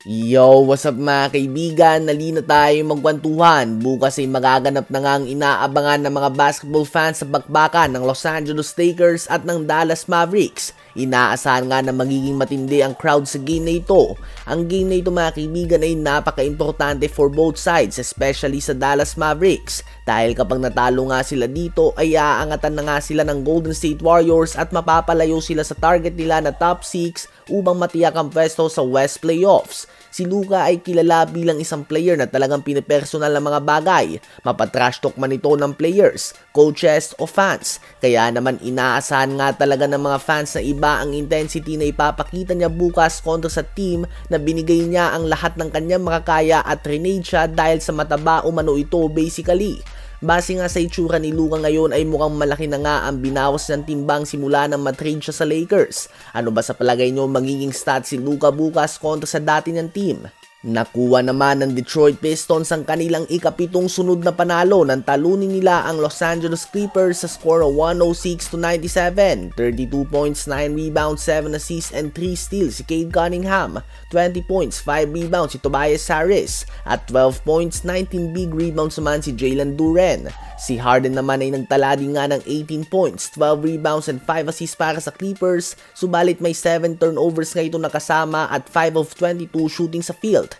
Yo, what's up mga kaibigan? Nalina tayo magkwentuhan. Bukas ay magaganap na nga ang inaabangan ng mga basketball fans sa bakbakan ng Los Angeles Lakers at ng Dallas Mavericks. Inaasahan nga na magiging matindi ang crowd sa game na ito. Ang game na ito mga kaibigan ay napaka-importante for both sides, especially sa Dallas Mavericks. Dahil kapag natalo nga sila dito ay aangatan na nga sila ng Golden State Warriors at mapapalayo sila sa target nila na top 6 upang matiyak ang pwesto sa West Playoffs. Si Luka ay kilala bilang isang player na talagang pinipersonal ng mga bagay, mapatrash talk man ito ng players, coaches o fans. Kaya naman inaasahan nga talaga ng mga fans na iba ang intensity na ipapakita niya bukas kontra sa team na binigay niya ang lahat ng kanyang makakaya at renade siya dahil sa mataba umano ito basically. Base nga sa itsura ni Luka ngayon ay mukhang malaki na nga ang binawas ng timbang simula nang matrade siya sa Lakers. Ano ba sa palagay nyo magiging stats si Luka bukas kontra sa dati niyang team? Nakuha naman ng Detroit Pistons ang kanilang ikapitong sunod na panalo nang talunin nila ang Los Angeles Clippers sa score of 106-97. 32 points, 9 rebounds, 7 assists, and 3 steals si Cade Cunningham. 20 points, 5 rebounds si Tobias Harris. At 12 points, 19 big rebounds naman si Jalen Duren. Si Harden naman ay nagtala din nga ng 18 points, 12 rebounds, and 5 assists para sa Clippers. Subalit may 7 turnovers nga ito nakasama at 5 of 22 shooting sa field.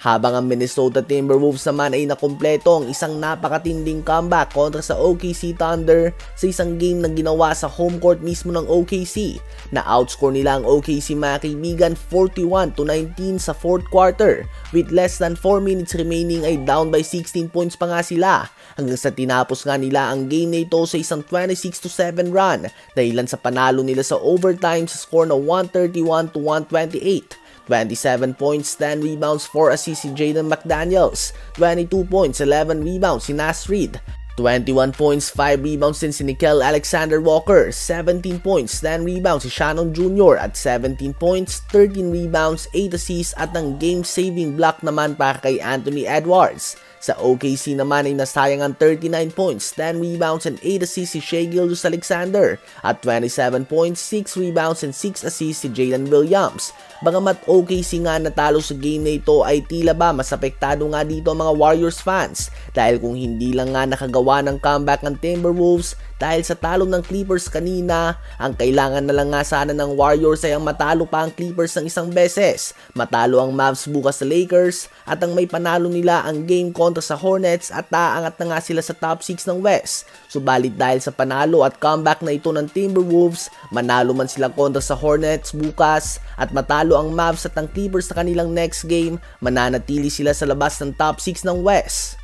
Habang ang Minnesota Timberwolves naman ay nakumpleto ang isang napakatinding comeback kontra sa OKC Thunder sa isang game na ginawa sa home court mismo ng OKC. Na-outscore nila ang OKC mga kaibigan 41-19 sa 4th quarter. With less than 4 minutes remaining ay down by 16 points pa nga sila. Hanggang sa tinapos nga nila ang game na ito sa isang 26-7 run dahilan sa panalo nila sa overtime sa score na 131-128. 27 points, 10 rebounds, 4 assists si Jaden McDaniels. 22 points, 11 rebounds si Naz Reid. 21 points, 5 rebounds din si Nickeil Alexander-Walker. 17 points, 10 rebounds si Shannon Jr. At 17 points, 13 rebounds, 8 assists at ang game-saving block naman para kay Anthony Edwards. Sa OKC naman ay nasayang ang 39 points, 10 rebounds and 8 assists si Shai Gilgeous-Alexander at 27 points, 6 rebounds and 6 assists si Jalen Williams. Bagamat OKC nga natalo sa game na ito ay tila ba mas apektado nga dito ang mga Warriors fans dahil kung hindi lang nga nakagawa ng comeback ng Timberwolves dahil sa talo ng Clippers kanina, ang kailangan na lang nga sana ng Warriors ay ang matalo pa ang Clippers ng isang beses, matalo ang Mavs bukas sa Lakers at ang may panalo nila ang game kontra sa Hornets at aangat na nga sila sa top 6 ng West. Subalit dahil sa panalo at comeback na ito ng Timberwolves, manalo man sila kontra sa Hornets bukas at matalo ang Mavs at ang Clippers sa kanilang next game, mananatili sila sa labas ng top 6 ng West.